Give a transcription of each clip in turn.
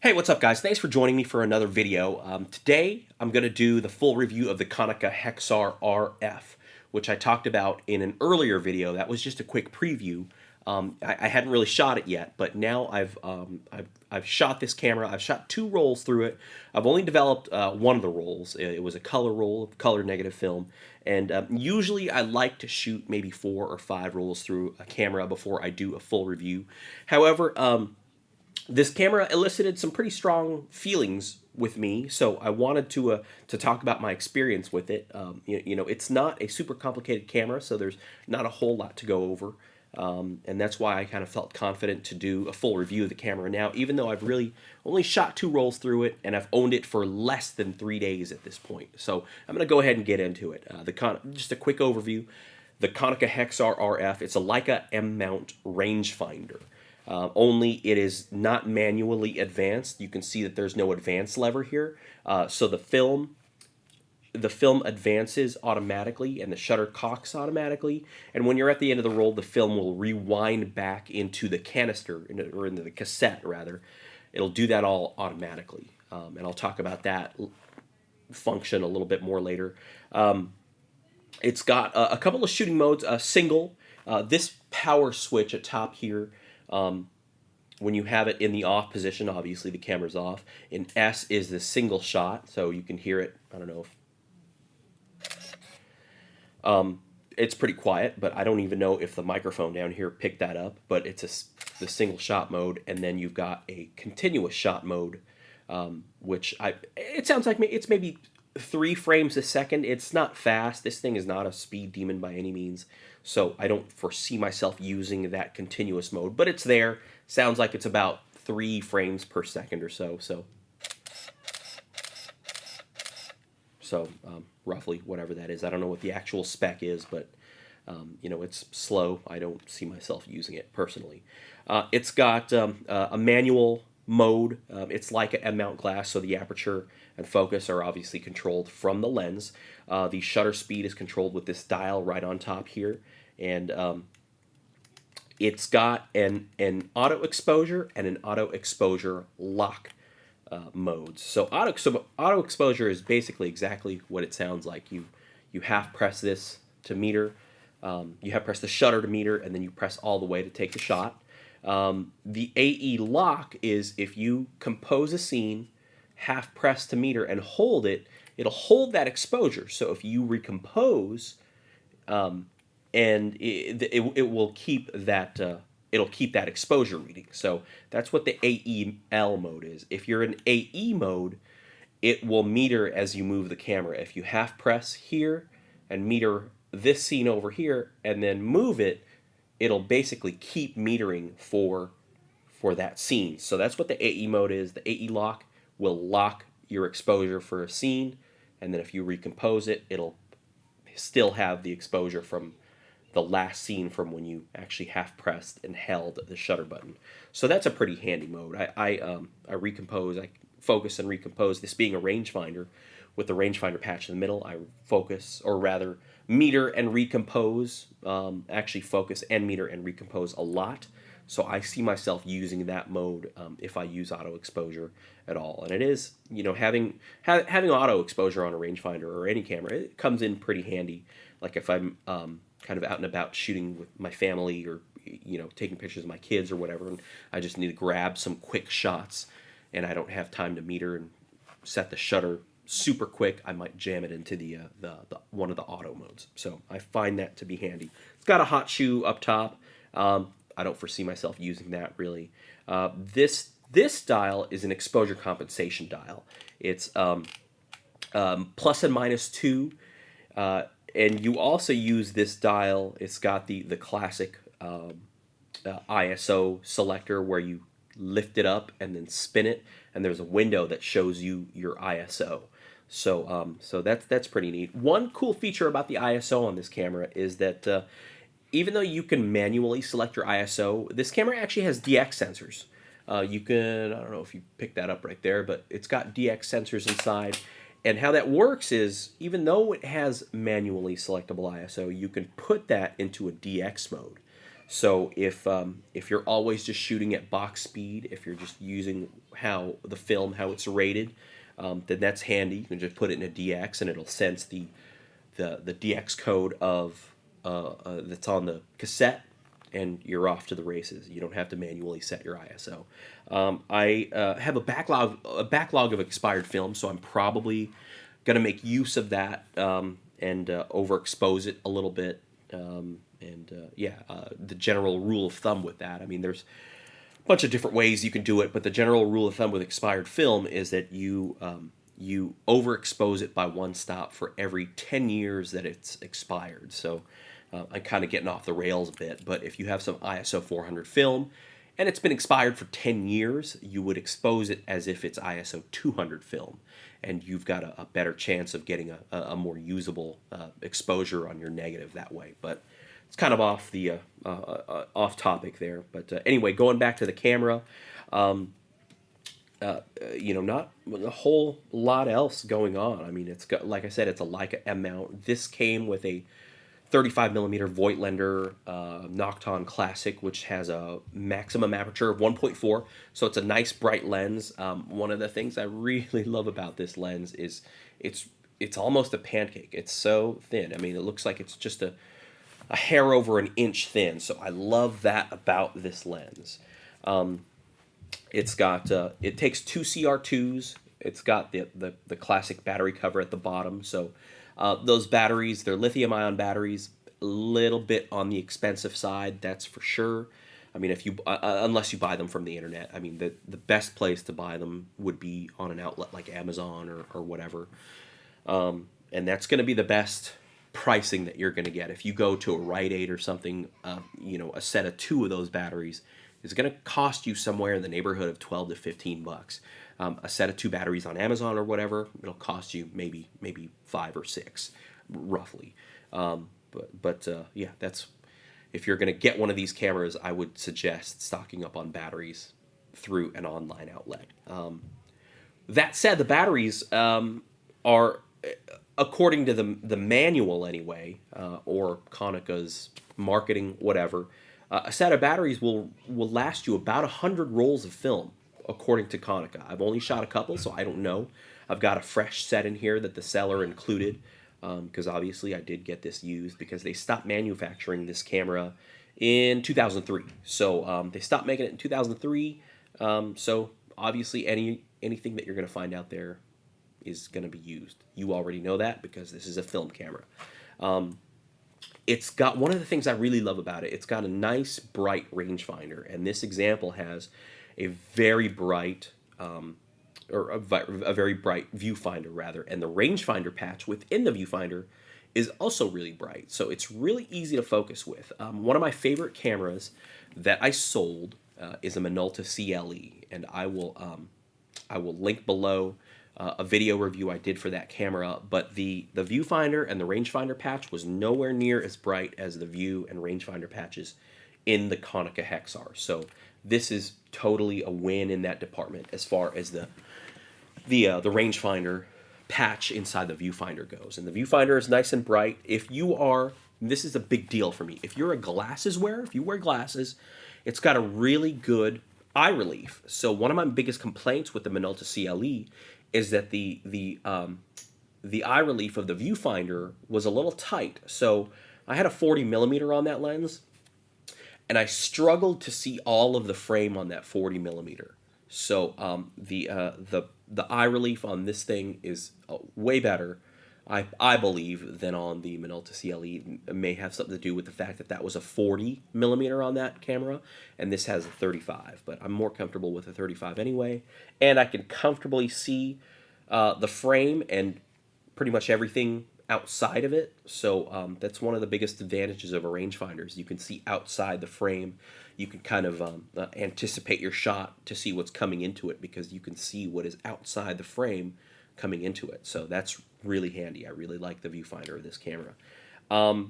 Hey, what's up guys? Thanks for joining me for another video. Today I'm going to do the full review of the Konica Hexar RF, which I talked about in an earlier video. That was just a quick preview. I hadn't really shot it yet, but now I've shot this camera. I've shot 2 rolls through it. I've only developed one of the rolls. It was a color roll, color negative film, and usually I like to shoot maybe 4 or 5 rolls through a camera before I do a full review. However, this camera elicited some pretty strong feelings with me, so I wanted to talk about my experience with it. You know, it's not a super complicated camera, so there's not a whole lot to go over, and that's why I kind of felt confident to do a full review of the camera now, even though I've really only shot 2 rolls through it, and I've owned it for less than 3 days at this point. So I'm going to go ahead and get into it. Just a quick overview. The Konica Hexar RF, it's a Leica M-mount rangefinder. Only it is not manually advanced. You can see that there's no advance lever here. So the film advances automatically and the shutter cocks automatically. And when you're at the end of the roll, the film will rewind back into the canister, or into the cassette rather. It'll do that all automatically. And I'll talk about that function a little bit more later. It's got a couple of shooting modes. Single, this power switch at top here, when you have it in the off position, obviously the camera's off. In S is the single shot, so you can hear it. I don't know if it's pretty quiet, but I don't even know if the microphone down here picked that up. But it's the single shot mode, and then you've got a continuous shot mode, which it sounds like it's maybe 3 frames a second. It's not fast. This thing is not a speed demon by any means, so I don't foresee myself using that continuous mode, but it's there. Sounds like it's about 3 frames per second or so. So roughly whatever that is. I don't know what the actual spec is, but you know, it's slow. I don't see myself using it personally. It's got a manual mode. It's like an M-mount glass, so the aperture and focus are obviously controlled from the lens. The shutter speed is controlled with this dial right on top here, and it's got an auto exposure and an auto exposure lock modes. So auto exposure is basically exactly what it sounds like. You half press this to meter, you half press the shutter to meter, and then you press all the way to take the shot. The AE lock is if you compose a scene, half press to meter and hold it, it'll hold that exposure. So if you recompose, and it will keep that it'll keep that exposure reading. So that's what the AEL mode is. If you're in AE mode, it will meter as you move the camera. If you half press here and meter this scene over here and then move it, it'll basically keep metering for that scene. So that's what the AE mode is. The AE lock will lock your exposure for a scene, and then if you recompose it, it'll still have the exposure from the last scene from when you actually half pressed and held the shutter button. So that's a pretty handy mode. I recompose, I focus and recompose. This being a rangefinder, with the rangefinder patch in the middle, I focus, or rather meter and recompose, actually focus and meter and recompose a lot. So I see myself using that mode if I use auto exposure at all. And it is, you know, having auto exposure on a rangefinder or any camera, it comes in pretty handy. Like if I'm kind of out and about shooting with my family, or you know, taking pictures of my kids or whatever, and I just need to grab some quick shots and I don't have time to meter and set the shutter super quick, I might jam it into the one of the auto modes. So I find that to be handy. It's got a hot shoe up top. I don't foresee myself using that really. This dial is an exposure compensation dial. It's plus and minus 2, and you also use this dial. It's got the classic ISO selector where you lift it up and then spin it, and there's a window that shows you your ISO. So so that's pretty neat. One cool feature about the ISO on this camera is that even though you can manually select your ISO, this camera actually has DX sensors. You can, I don't know if you picked that up right there, but it's got DX sensors inside. And how that works is, even though it has manually selectable ISO, you can put that into a DX mode. So if you're always just shooting at box speed, if you're just using how it's rated, then that's handy. You can just put it in a DX and it'll sense the DX code of that's on the cassette, and you're off to the races. You don't have to manually set your ISO. I have a backlog of expired film, so I'm probably going to make use of that and overexpose it a little bit. The general rule of thumb with that, I mean, there's a bunch of different ways you can do it, but the general rule of thumb with expired film is that you overexpose it by one stop for every 10 years that it's expired. So I'm kind of getting off the rails a bit, but if you have some ISO 400 film and it's been expired for 10 years, you would expose it as if it's ISO 200 film, and you've got a better chance of getting a more usable exposure on your negative that way. But it's kind of off the off topic there. But anyway, going back to the camera, not a whole lot else going on. I mean, it's got, like I said, it's a Leica M-mount. This came with a 35mm Voigtlander Nocton Classic, which has a maximum aperture of 1.4, so it's a nice bright lens. One of the things I really love about this lens is it's almost a pancake. It's so thin. I mean, it looks like it's just a hair over an inch thin, so I love that about this lens. It's got it takes two CR2s. It's got the classic battery cover at the bottom, so those batteries, they're lithium-ion batteries, a little bit on the expensive side, that's for sure. I mean, if you unless you buy them from the internet, I mean, the best place to buy them would be on an outlet like Amazon or whatever, and that's going to be the best pricing that you're going to get. If you go to a Rite Aid or something, a set of 2 of those batteries is going to cost you somewhere in the neighborhood of 12 to 15 bucks. A set of 2 batteries on Amazon or whatever, it'll cost you maybe 5 or 6, roughly. Yeah, that's, if you're going to get one of these cameras, I would suggest stocking up on batteries through an online outlet. That said, the batteries are, according to the manual anyway, or Konica's marketing, whatever, a set of batteries will last you about 100 rolls of film, according to Konica. I've only shot a couple, so I don't know. I've got a fresh set in here that the seller included, because obviously I did get this used because they stopped manufacturing this camera in 2003. So they stopped making it in 2003. So obviously anything that you're going to find out there is going to be used. You already know that because this is a film camera. It's got, one of the things I really love about it, it's got a nice bright rangefinder, and this example has a very bright, or a very bright viewfinder rather, and the rangefinder patch within the viewfinder is also really bright, so it's really easy to focus with. One of my favorite cameras that I sold is a Minolta CLE, and I will link below a video review I did for that camera, but the viewfinder and the rangefinder patch was nowhere near as bright as the view and rangefinder patches in the Konica Hexar. So this is totally a win in that department as far as the rangefinder patch inside the viewfinder goes. And the viewfinder is nice and bright. If you are, this is a big deal for me, if you're a glasses wearer, if you wear glasses, it's got a really good eye relief. So one of my biggest complaints with the Minolta CLE is that the eye relief of the viewfinder was a little tight. So I had a 40mm on that lens, and I struggled to see all of the frame on that 40mm. So the eye relief on this thing is way better, I believe, than on the Minolta CLE. It may have something to do with the fact that that was a 40mm on that camera, and this has a 35. But I'm more comfortable with a 35 anyway, and I can comfortably see the frame and pretty much everything outside of it. So that's one of the biggest advantages of a rangefinder, is you can see outside the frame. You can kind of anticipate your shot to see what's coming into it, because you can see what is outside the frame coming into it. So that's really handy. I really like the viewfinder of this camera. A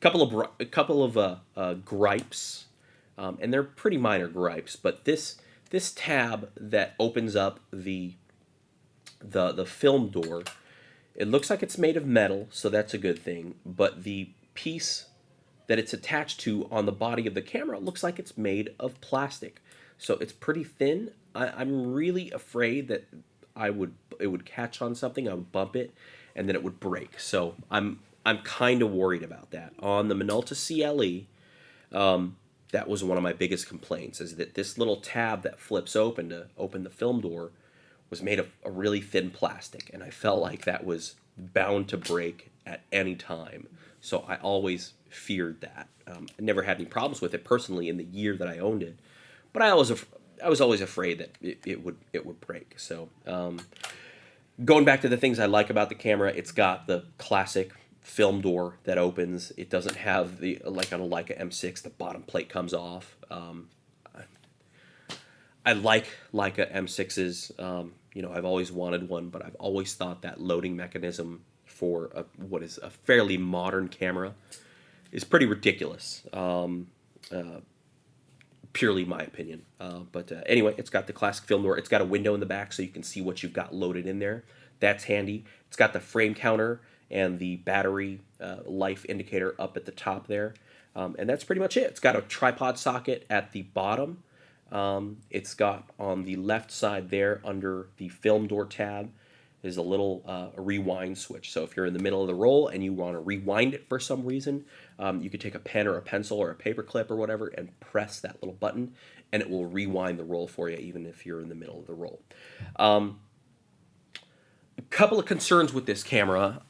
couple of gripes, and they're pretty minor gripes, but this tab that opens up the film door, it looks like it's made of metal, so that's a good thing, but the piece that it's attached to on the body of the camera looks like it's made of plastic. So it's pretty thin. I'm really afraid that it would catch on something, I would bump it, and then it would break. So I'm kind of worried about that. On the Minolta CLE, that was one of my biggest complaints, is that this little tab that flips open to open the film door was made of a really thin plastic, and I felt like that was bound to break at any time. So I always feared that. I never had any problems with it personally in the year that I owned it, but I was always afraid that it would break. So going back to the things I like about the camera, it's got the classic film door that opens. It doesn't have the, like on a Leica M6, the bottom plate comes off. I like Leica M6s. You know, I've always wanted one, but I've always thought that loading mechanism for what is a fairly modern camera is pretty ridiculous. Purely my opinion. But anyway, it's got the classic film door. It's got a window in the back so you can see what you've got loaded in there. That's handy. It's got the frame counter and the battery life indicator up at the top there. And that's pretty much it. It's got a tripod socket at the bottom. It's got on the left side there under the film door tab is a little rewind switch. So if you're in the middle of the roll and you want to rewind it for some reason, you could take a pen or a pencil or a paper clip or whatever and press that little button, and it will rewind the roll for you even if you're in the middle of the roll. A couple of concerns with this camera.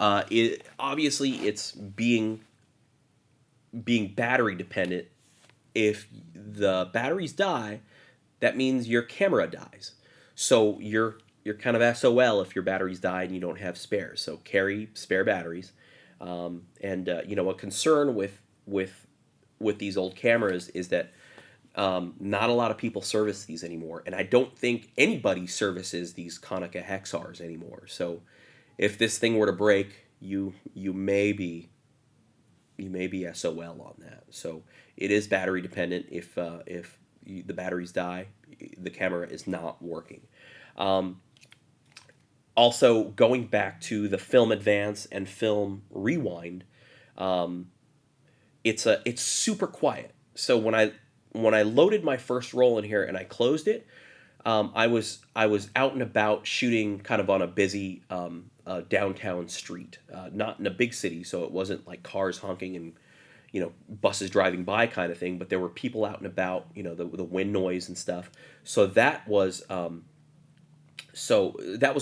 Obviously, it's being battery dependent. If the batteries die, that means your camera dies. So you're kind of SOL if your batteries die and you don't have spares. So carry spare batteries. You know, a concern with these old cameras is that not a lot of people service these anymore, and I don't think anybody services these Konica Hexars anymore. So if this thing were to break, you may be SOL on that. So it is battery dependent. If the batteries die, the camera is not working. Also, going back to the film advance and film rewind, it's super quiet. So when I loaded my first roll in here and I closed it, I was out and about shooting kind of on a busy downtown street, not in a big city, so it wasn't like cars honking and, you know, buses driving by kind of thing, but there were people out and about, you know, the wind noise and stuff. So that was the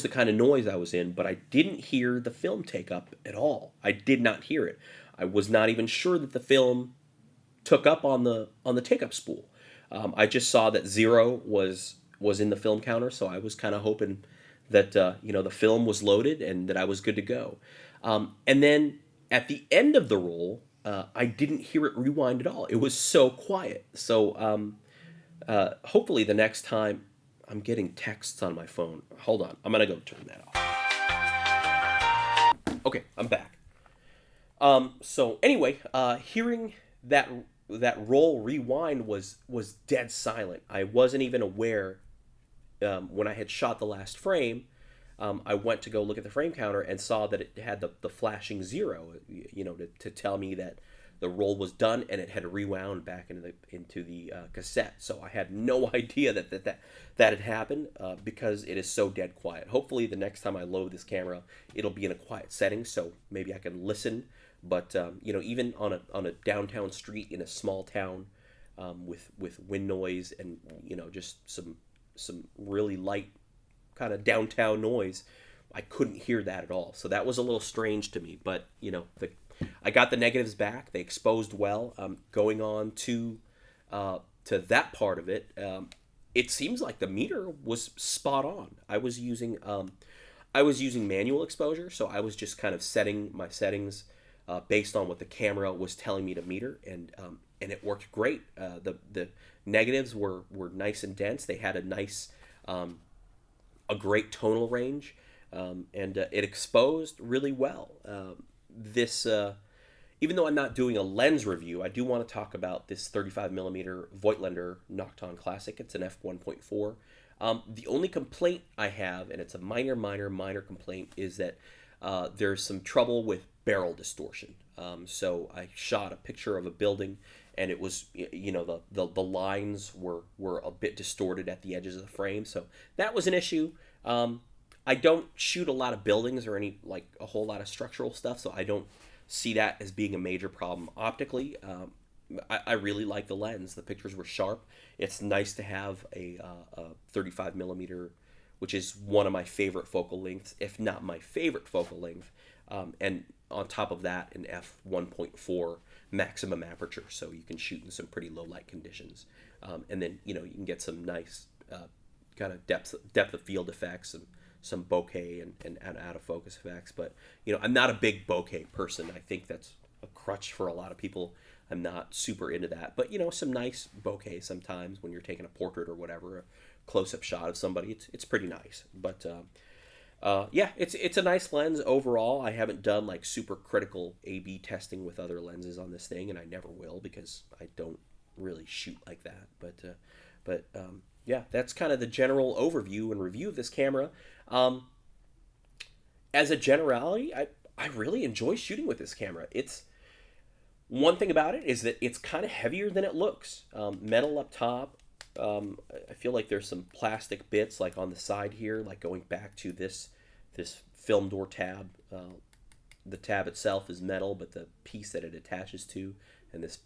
kind of noise I was in, but I didn't hear the film take up at all. I did not hear it. I was not even sure that the film took up on the take-up spool. I just saw that 0 was in the film counter, so I was kind of hoping that you know, the film was loaded and that I was good to go. And then at the end of the roll, I didn't hear it rewind at all. It was so quiet. So hopefully the next time, I'm getting texts on my phone. Hold on, I'm gonna go turn that off. Okay, I'm back. So anyway, hearing that roll rewind was dead silent. I wasn't even aware when I had shot the last frame. I went to go look at the frame counter and saw that it had the flashing 0, you know, to tell me that the roll was done and it had rewound back into the cassette. So I had no idea that had happened because it is so dead quiet. Hopefully the next time I load this camera, it'll be in a quiet setting, so maybe I can listen. But you know, even on a downtown street in a small town with wind noise and, you know, just some really light kind of downtown noise, I couldn't hear that at all. So that was a little strange to me. But, you know, I got the negatives back. They exposed well. Going on to that part of it, it seems like the meter was spot on. I was using manual exposure, so I was just kind of setting my settings based on what the camera was telling me to meter, and it worked great. The negatives were nice and dense. They had a great tonal range, and it exposed really well. Even though I'm not doing a lens review, I do want to talk about this 35mm Voigtlander Nocton Classic. It's an f1.4. The only complaint I have, and it's a minor complaint, is that there's some trouble with barrel distortion. So I shot a picture of a building, and it was, you know, the lines were a bit distorted at the edges of the frame, so that was an issue. I don't shoot a lot of buildings or any, like, a whole lot of structural stuff, so I don't see that as being a major problem optically. I really like the lens. The pictures were sharp. It's nice to have a 35 millimeter, which is one of my favorite focal lengths, if not my favorite focal length. And on top of that, an f1.4 maximum aperture, so you can shoot in some pretty low light conditions. And then, you know, you can get some nice kind of depth of field effects and some bokeh and out of focus effects. But, you know, I'm not a big bokeh person. I think that's a crutch for a lot of people. I'm not super into that. But, you know, some nice bokeh sometimes when you're taking a portrait or whatever, a close-up shot of somebody, it's pretty nice. But yeah, it's a nice lens overall. I haven't done like super critical A/B testing with other lenses on this thing, and I never will because I don't really shoot like that. But yeah, that's kind of the general overview and review of this camera. As a generality, I really enjoy shooting with this camera. It's one thing about it is that it's kind of heavier than it looks. Metal up top. I feel like there's some plastic bits like on the side here, like going back to this film door tab. The tab itself is metal, but the piece that it attaches to and this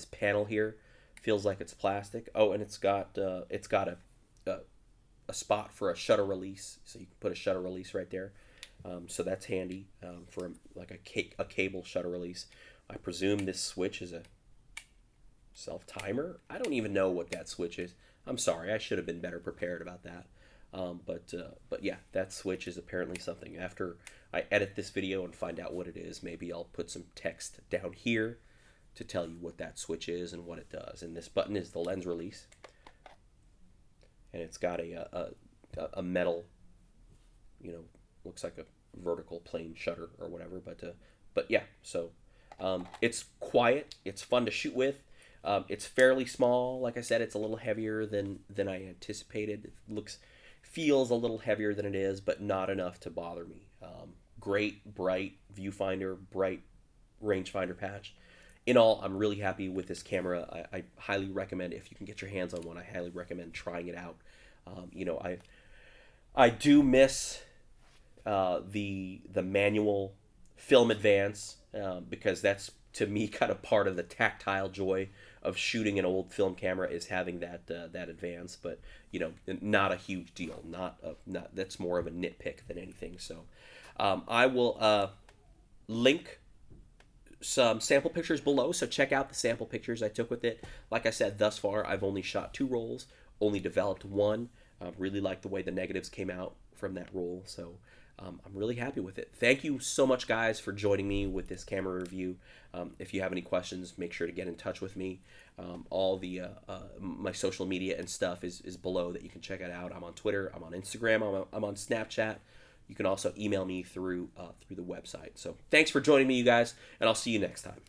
panel here feels like it's plastic. Oh, and it's got a spot for a shutter release, so you can put a shutter release right there. So that's handy for like a cable shutter release. I presume this switch is a self-timer. I don't even know what that switch is. I'm sorry, I should have been better prepared about that. But yeah, that switch is apparently something. After I edit this video and find out what it is, maybe I'll put some text down here to tell you what that switch is and what it does. And this button is the lens release, and it's got a metal, you know, looks like a vertical plane shutter or whatever. But yeah, so it's quiet. It's fun to shoot with. It's fairly small. Like I said, it's a little heavier than I anticipated. It feels a little heavier than it is, but not enough to bother me. Great, bright viewfinder, bright rangefinder patch. In all, I'm really happy with this camera. I highly recommend, if you can get your hands on one, I highly recommend trying it out. You know, I do miss the manual film advance because that's, to me, kind of part of the tactile joy of shooting an old film camera is having that advance. But, you know, not a huge deal. Not that's more of a nitpick than anything. So I will link some sample pictures below, so check out the sample pictures I took with it. Like I said, thus far I've only shot 2 rolls, only developed 1. Really like the way the negatives came out from that roll, so I'm really happy with it. Thank you so much, guys, for joining me with this camera review. If you have any questions, make sure to get in touch with me. All the my social media and stuff is below that you can check it out. I'm on Twitter, I'm on Instagram, I'm on Snapchat. You can also email me through the website. So thanks for joining me, you guys, and I'll see you next time.